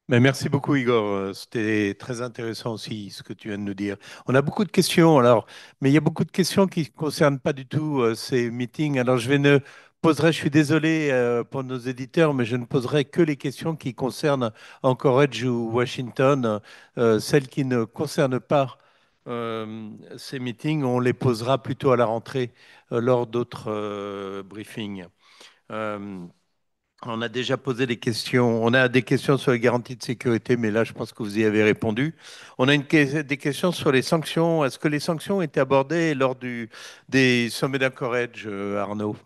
Mais merci beaucoup, Igor. C'était très intéressant aussi ce que tu viens de nous dire. On a beaucoup de questions, alors, mais il y a beaucoup de questions qui ne concernent pas du tout ces meetings. Alors, je suis désolé pour nos éditeurs, mais je ne poserai que les questions qui concernent Anchorage ou Washington. Celles qui ne concernent pas ces meetings, on les posera plutôt à la rentrée lors d'autres briefings. Euh, on a déjà posé des questions. On a des questions sur les garanties de sécurité, mais là, je pense que vous y avez répondu. On a des questions sur les sanctions. Est-ce que les sanctions étaient abordées lors des sommets d'Anchorage, Arnaud?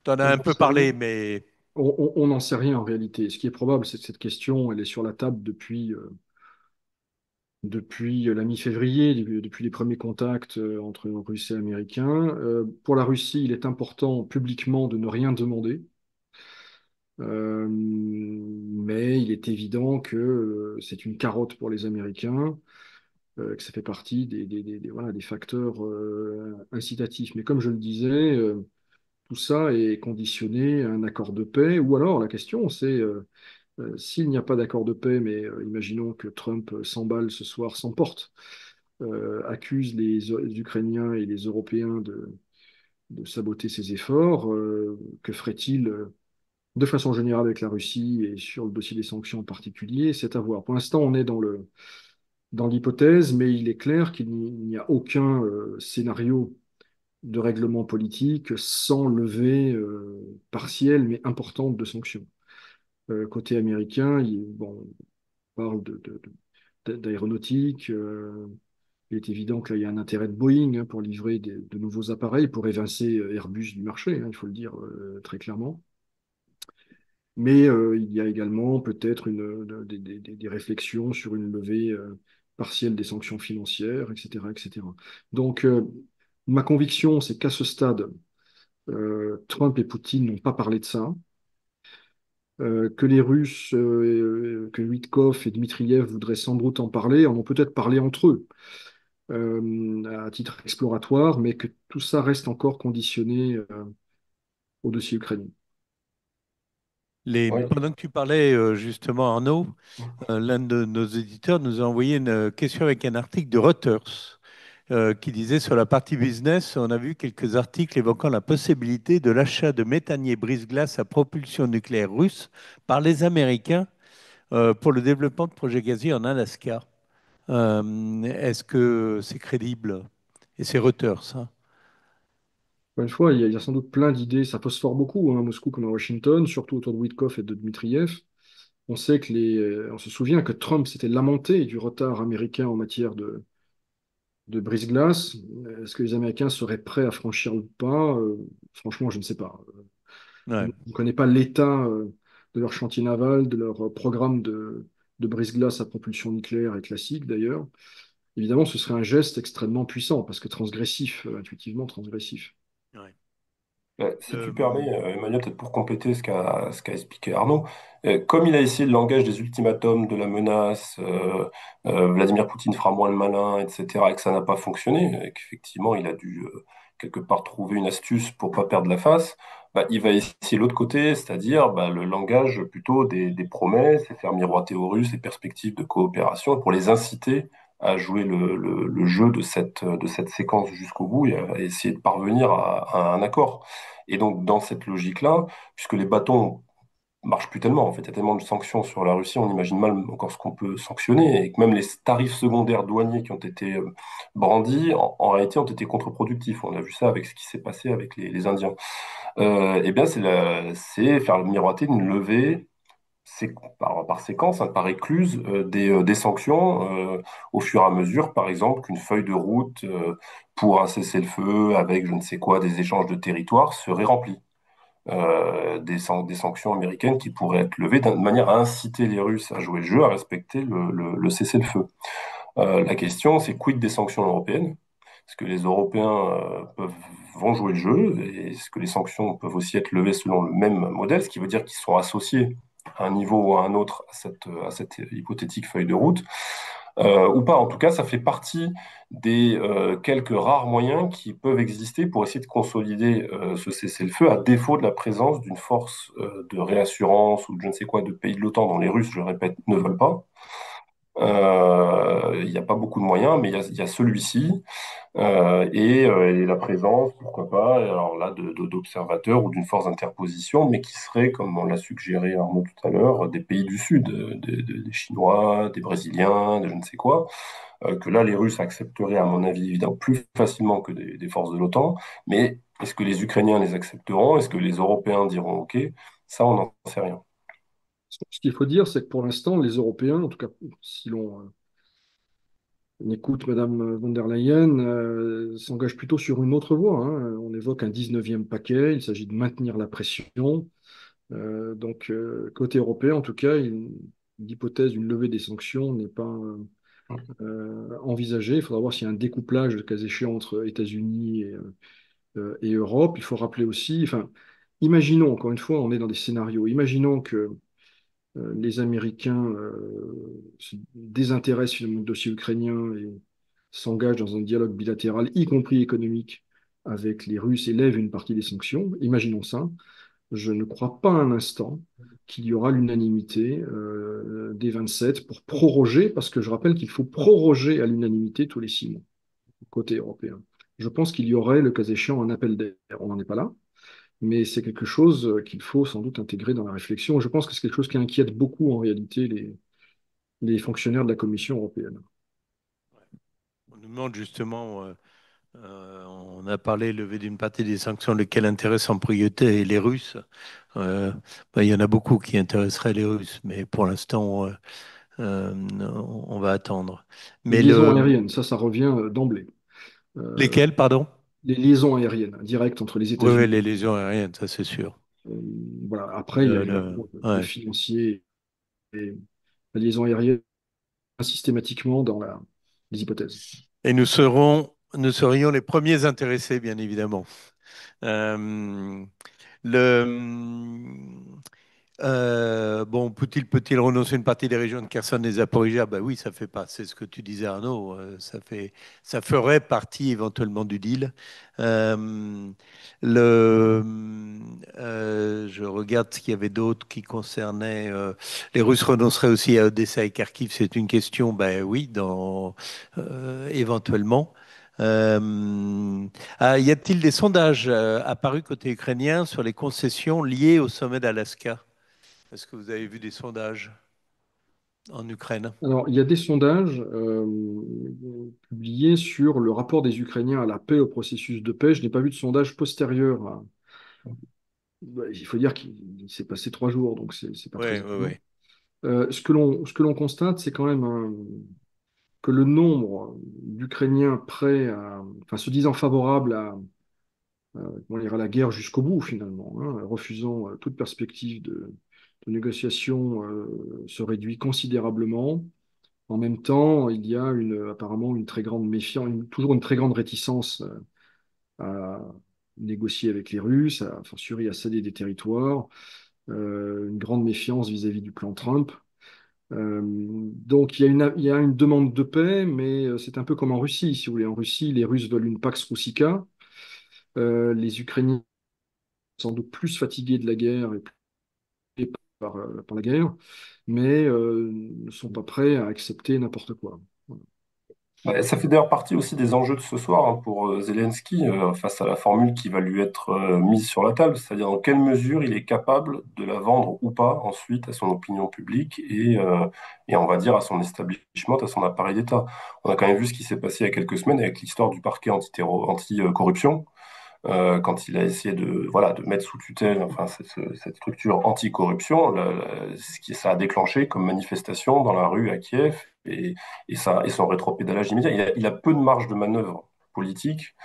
Tu en as On un n'en peu sait rien. parlé, mais On n'en sait rien en réalité. Ce qui est probable, c'est que cette question, elle est sur la table depuis la mi-février, depuis les premiers contacts entre Russes et Américains. Pour la Russie, il est important publiquement de ne rien demander. Mais il est évident que c'est une carotte pour les Américains, que ça fait partie voilà, des facteurs incitatifs. Mais comme je le disais, tout ça est conditionné à un accord de paix. Ou alors la question, c'est s'il n'y a pas d'accord de paix, mais imaginons que Trump s'emballe ce soir, s'emporte, accuse les Ukrainiens et les Européens de saboter ses efforts, que ferait-il de façon générale avec la Russie et sur le dossier des sanctions en particulier? C'est à voir. Pour l'instant, on est dans l'hypothèse, mais il est clair qu'il n'y a aucun scénario de règlement politique sans levée partielle mais importante de sanctions. Côté américain, bon, on parle d'aéronautique. Il est évident qu'il y a un intérêt de Boeing pour livrer de nouveaux appareils, pour évincer Airbus du marché, il faut le dire très clairement. Mais il y a également peut-être des réflexions sur une levée partielle des sanctions financières, etc., etc. Donc, ma conviction, c'est qu'à ce stade, Trump et Poutine n'ont pas parlé de ça, que les Russes, que Witkoff et Dmitriev voudraient sans doute en parler, en ont peut-être parlé entre eux, à titre exploratoire, mais que tout ça reste encore conditionné au dossier ukrainien. Oui. pendant que tu parlais justement, Arnaud, l'un de nos éditeurs nous a envoyé une question avec un article de Reuters qui disait sur la partie business, on a vu quelques articles évoquant la possibilité de l'achat de méthaniers brise-glace à propulsion nucléaire russe par les Américains pour le développement de projets gaziers en Alaska. Est-ce que c'est crédible? Et c'est Reuters, ça. Encore une fois, il y a sans doute plein d'idées, ça phosphore beaucoup, hein, à Moscou comme à Washington, surtout autour de Witkoff et de Dmitriev. On sait on se souvient que Trump s'était lamenté du retard américain en matière de brise-glace. Est-ce que les Américains seraient prêts à franchir le pas? Franchement, je ne sais pas. Je Ouais. ne connais pas l'état de leur chantier naval, de leur programme de brise-glace à propulsion nucléaire et classique d'ailleurs. Évidemment, ce serait un geste extrêmement puissant, parce que transgressif, intuitivement transgressif. Ouais. Si tu Euh, permets, Emmanuel, peut-être pour compléter ce qu'a expliqué Arnaud, comme il a essayé le langage des ultimatums, de la menace, Vladimir Poutine fera moins le malin, etc., et que ça n'a pas fonctionné, et qu'effectivement il a dû quelque part trouver une astuce pour pas perdre la face, bah, il va essayer l'autre côté, c'est-à-dire bah, le langage plutôt des promesses et faire miroiter aux Russes les perspectives de coopération pour les inciter à jouer le jeu de cette séquence jusqu'au bout et à essayer de parvenir à un accord. Et donc, dans cette logique-là, puisque les bâtons marchent plus tellement, en fait, il y a tellement de sanctions sur la Russie, on imagine mal encore ce qu'on peut sanctionner, et que même les tarifs secondaires douaniers qui ont été brandis, en réalité, ont été contre-productifs. On a vu ça avec ce qui s'est passé avec les Indiens. Eh bien, c'est faire miroiter une levée par séquence, hein, par écluse, des sanctions au fur et à mesure, par exemple, qu'une feuille de route pour un cessez-le-feu avec je ne sais quoi, des échanges de territoire serait remplie. Des sanctions américaines qui pourraient être levées de manière à inciter les Russes à jouer le jeu, à respecter le cessez-le-feu. La question, c'est quid des sanctions européennes? Est-ce que les Européens vont jouer le jeu? Et est-ce que les sanctions peuvent aussi être levées selon le même modèle, ce qui veut dire qu'ils sont associés à un niveau ou à un autre à cette hypothétique feuille de route, ou pas? En tout cas, ça fait partie des quelques rares moyens qui peuvent exister pour essayer de consolider ce cessez-le-feu, à défaut de la présence d'une force de réassurance ou de je ne sais quoi de pays de l'OTAN dont les Russes, je le répète, ne veulent pas. Il n'y a pas beaucoup de moyens, mais il y a celui-ci et la présence, pourquoi pas, alors là, d'observateurs ou d'une force d'interposition, mais qui serait, comme on l'a suggéré Arnaud tout à l'heure, des pays du Sud, des Chinois, des Brésiliens, des je ne sais quoi, que là, les Russes accepteraient, à mon avis, évidemment, plus facilement que des forces de l'OTAN, mais est-ce que les Ukrainiens les accepteront? Est-ce que les Européens diront OK? Ça, on n'en sait rien. Ce qu'il faut dire, c'est que pour l'instant, les Européens, en tout cas, si l'on On écoute Madame von der Leyen s'engage plutôt sur une autre voie, hein. On évoque un 19e paquet, il s'agit de maintenir la pression. Côté européen, en tout cas, l'hypothèse d'une levée des sanctions n'est pas envisagée. Il faudra voir s'il y a un découplage, le cas échéant, entre États-Unis et Europe. Il faut rappeler aussi, enfin, imaginons, encore une fois, on est dans des scénarios, imaginons que les Américains se désintéressent finalement du dossier ukrainien et s'engagent dans un dialogue bilatéral, y compris économique, avec les Russes et lèvent une partie des sanctions. Imaginons ça. Je ne crois pas un instant qu'il y aura l'unanimité des 27 pour proroger, parce que je rappelle qu'il faut proroger à l'unanimité tous les 6 mois, côté européen. Je pense qu'il y aurait, le cas échéant, un appel d'air. On n'en est pas là, mais c'est quelque chose qu'il faut sans doute intégrer dans la réflexion. Je pense que c'est quelque chose qui inquiète beaucoup en réalité les fonctionnaires de la Commission européenne. On nous demande justement, on a parlé lever d'une partie des sanctions, lesquelles intéressent en priorité les Russes. Il y en a beaucoup qui intéresseraient les Russes, mais pour l'instant, on va attendre. Les Mais liaisons le, aériennes, ça revient d'emblée. Euh, lesquelles, pardon? les liaisons aériennes directes entre les Oui, oui, États-Unis. les lésions aériennes, ça c'est sûr. Euh, voilà. Après, il y a évidemment le Ouais. financier et la liaison aérienne systématiquement dans les hypothèses. Et nous serions les premiers intéressés, bien évidemment. Euh, le, bon, peut-il renoncer à une partie des régions de Kherson et Zaporizhia? Ben oui, ça fait pas. C'est ce que tu disais, Arnaud. Ça ferait partie éventuellement du deal. Euh, je regarde ce qu'il y avait d'autre qui concernait. Les Russes renonceraient aussi à Odessa et Kharkiv. C'est une question. Ben oui, éventuellement. Y a-t-il des sondages apparus côté ukrainien sur les concessions liées au sommet d'Alaska? Est-ce que vous avez vu des sondages en Ukraine? Alors, il y a des sondages publiés sur le rapport des Ukrainiens à la paix, au processus de paix. Je n'ai pas vu de sondage postérieur. Il faut dire qu'il s'est passé 3 jours, donc c'est pas très Oui, oui, étonnant. oui. Ce que l'on constate, c'est quand même que le nombre d'Ukrainiens prêts enfin, se disant favorables comment dire, à la guerre jusqu'au bout, finalement, hein, refusant toute perspective de négociation, se réduit considérablement. En même temps, il y a apparemment une très grande méfiance, toujours une très grande réticence à négocier avec les Russes, a fortiori à céder des territoires, une grande méfiance vis-à-vis du plan Trump. Donc il y a une demande de paix, mais c'est un peu comme en Russie, si vous voulez. En Russie, les Russes veulent une Pax Russica. Les Ukrainiens sont sans doute plus fatigués de la guerre et plus par la guerre, mais ne sont pas prêts à accepter n'importe quoi. Voilà. Bah, ça fait d'ailleurs partie aussi des enjeux de ce soir hein, pour Zelensky face à la formule qui va lui être mise sur la table, c'est-à-dire dans quelle mesure il est capable de la vendre ou pas ensuite à son opinion publique et on va dire à son establishment, à son appareil d'État. On a quand même vu ce qui s'est passé il y a quelques semaines avec l'histoire du parquet anti-corruption quand il a essayé de, voilà, de mettre sous tutelle enfin, cette structure anticorruption, ça a déclenché comme manifestation dans la rue à Kiev et son rétropédalage immédiat. Il a peu de marge de manœuvre politique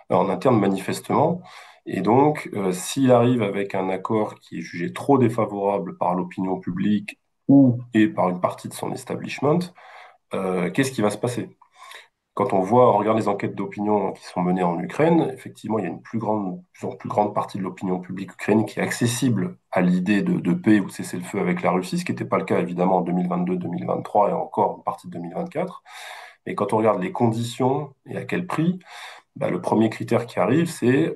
en interne manifestement. Et donc, s'il arrive avec un accord qui est jugé trop défavorable par l'opinion publique ou et par une partie de son establishment, qu'est-ce qui va se passer? Quand on regarde les enquêtes d'opinion qui sont menées en Ukraine, effectivement, il y a une plus en plus grande partie de l'opinion publique ukrainienne qui est accessible à l'idée de paix ou de cessez-le-feu avec la Russie, ce qui n'était pas le cas évidemment en 2022, 2023 et encore une partie de 2024. Et quand on regarde les conditions et à quel prix, bah, le premier critère qui arrive, c'est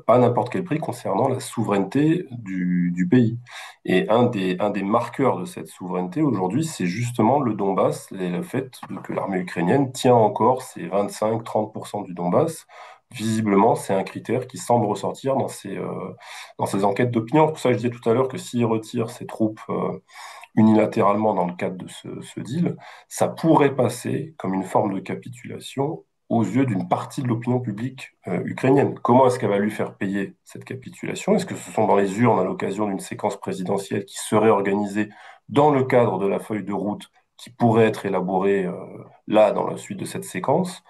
pas n'importe quel prix concernant la souveraineté du pays. Et un des marqueurs de cette souveraineté aujourd'hui, c'est justement le Donbass et le fait que l'armée ukrainienne tient encore ses 25-30% du Donbass. Visiblement, c'est un critère qui semble ressortir dans ces enquêtes d'opinion. C'est pour ça que je disais tout à l'heure que s'il retire ses troupes unilatéralement dans le cadre de ce deal, ça pourrait passer comme une forme de capitulation aux yeux d'une partie de l'opinion publique ukrainienne. Comment est-ce qu'elle va lui faire payer cette capitulation? Est-ce que ce sont dans les urnes à l'occasion d'une séquence présidentielle qui serait organisée dans le cadre de la feuille de route qui pourrait être élaboré là dans la suite de cette séquence,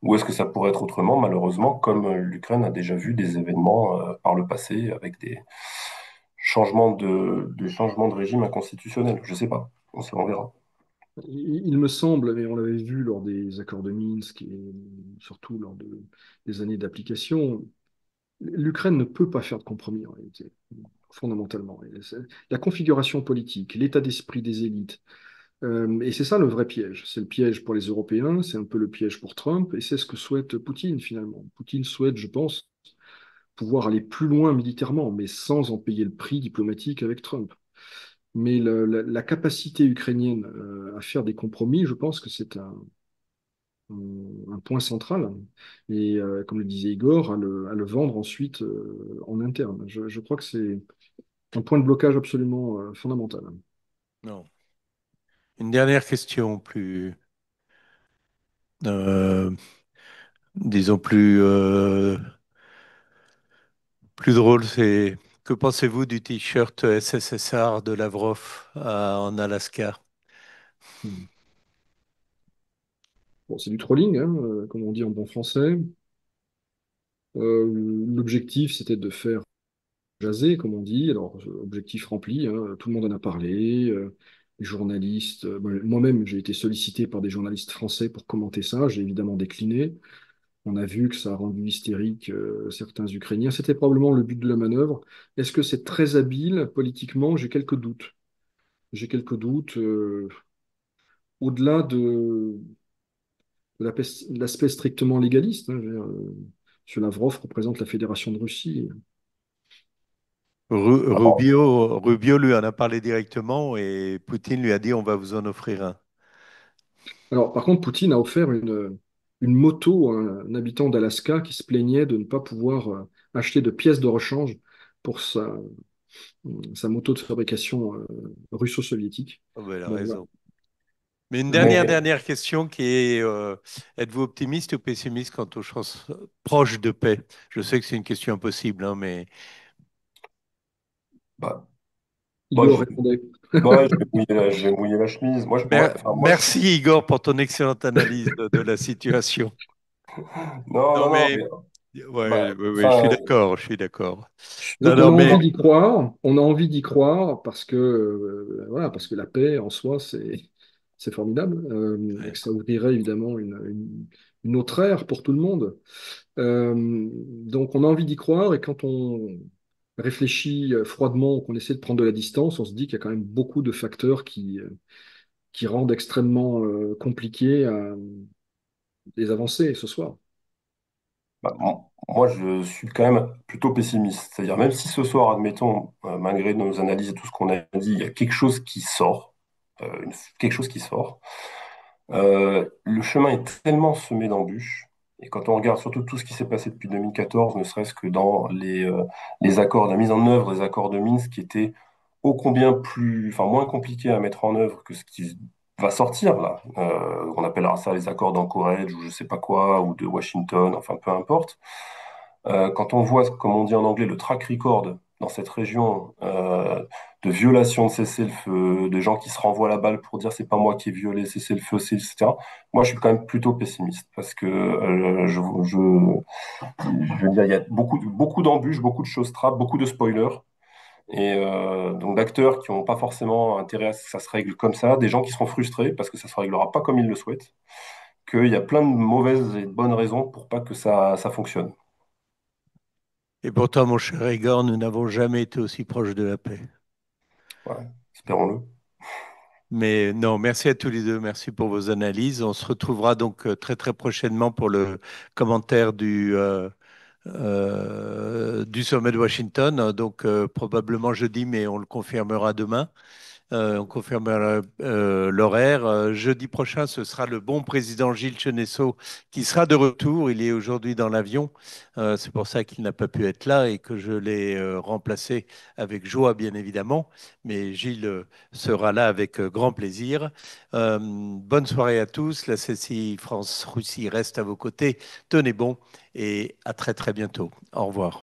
ou est-ce que ça pourrait être autrement, malheureusement, comme l'Ukraine a déjà vu des événements par le passé avec des changements de régime inconstitutionnel. Je sais pas, on verra. Il me semble, mais on l'avait vu lors des accords de Minsk et surtout des années d'application, l'Ukraine ne peut pas faire de compromis en réalité, fondamentalement. La configuration politique, l'état d'esprit des élites, et c'est ça le vrai piège. C'est le piège pour les Européens, c'est un peu le piège pour Trump, et c'est ce que souhaite Poutine finalement. Poutine souhaite, je pense, pouvoir aller plus loin militairement, mais sans en payer le prix diplomatique avec Trump. Mais la capacité ukrainienne à faire des compromis, je pense que c'est un point central. Et comme le disait Igor, à le vendre ensuite en interne. Je crois que c'est un point de blocage absolument fondamental. Non. Une dernière question euh, disons plus drôle, c'est que pensez-vous du t-shirt SSSR de Lavrov en Alaska? Hmm. Bon, c'est du trolling, hein, comme on dit en bon français. L'objectif, c'était de faire jaser, comme on dit. Alors, objectif rempli, hein, tout le monde en a parlé. Les journalistes, moi-même, j'ai été sollicité par des journalistes français pour commenter ça. J'ai évidemment décliné. On a vu que ça a rendu hystérique certains Ukrainiens. C'était probablement le but de la manœuvre. Est-ce que c'est très habile politiquement? J'ai quelques doutes. J'ai quelques doutes. Au-delà de l'aspect strictement légaliste, hein, je veux dire, M. Lavrov représente la Fédération de Russie. Alors, Rubio lui en a parlé directement et Poutine lui a dit on va vous en offrir un. Alors, par contre, Poutine a offert une moto à un habitant d'Alaska qui se plaignait de ne pas pouvoir acheter de pièces de rechange pour sa moto de fabrication russo-soviétique. Oh, ben, il a Bon, voilà. raison. Mais une mais dernière question qui est êtes-vous optimiste ou pessimiste quant aux chances proches de paix? Je sais que c'est une question impossible, hein, mais bah, moi, Igor répondait. je vais mouiller la chemise. Moi, merci Igor pour ton excellente analyse de la situation. non, Non non, non, mais mais ouais, ouais, ouais, je suis enfin, d'accord, je suis d'accord. Non, Donc on non, a envie mais d'y croire, on a envie d'y croire parce que voilà, parce que la paix en soi c'est formidable et ouais. que ça ouvrirait évidemment une autre ère pour tout le monde. Donc on a envie d'y croire et quand on réfléchit froidement, qu'on essaie de prendre de la distance, on se dit qu'il y a quand même beaucoup de facteurs qui rendent extrêmement compliqué les avancées ce soir. moi, je suis quand même plutôt pessimiste. C'est-à-dire, même si ce soir, admettons, malgré nos analyses et tout ce qu'on a dit, il y a quelque chose qui sort, quelque chose qui sort. Le chemin est tellement semé d'embûches. Et quand on regarde surtout tout ce qui s'est passé depuis 2014, ne serait-ce que dans les accords, la mise en œuvre des accords de Minsk, qui étaient ô combien enfin, moins compliqués à mettre en œuvre que ce qui va sortir là. On appellera ça les accords d'Anchorage ou je sais pas quoi, ou de Washington, enfin peu importe. Quand on voit, comme on dit en anglais, le track record dans cette région de violation de cessez-le-feu, de gens qui se renvoient la balle pour dire c'est pas moi qui ai violé, cessez-le-feu, etc. Moi, je suis quand même plutôt pessimiste parce que je veux dire, il y a beaucoup d'embûches, beaucoup de choses trappes, beaucoup de spoilers. Et donc d'acteurs qui n'ont pas forcément intérêt à ce que ça se règle comme ça, des gens qui seront frustrés parce que ça ne se réglera pas comme ils le souhaitent, qu'il y a plein de mauvaises et de bonnes raisons pour pas que ça fonctionne. Et pourtant, mon cher Igor, nous n'avons jamais été aussi proches de la paix. Voilà, espérons-le. Mais non, merci à tous les deux, merci pour vos analyses. On se retrouvera donc très très prochainement pour le commentaire du sommet de Washington, donc probablement jeudi, mais on le confirmera demain. On confirme l'horaire. Jeudi prochain, ce sera le bon président Gilles Chenesso qui sera de retour. Il est aujourd'hui dans l'avion. C'est pour ça qu'il n'a pas pu être là et que je l'ai remplacé avec joie, bien évidemment. Mais Gilles sera là avec grand plaisir. Bonne soirée à tous. La CCI France-Russie reste à vos côtés. Tenez bon et à très très bientôt. Au revoir.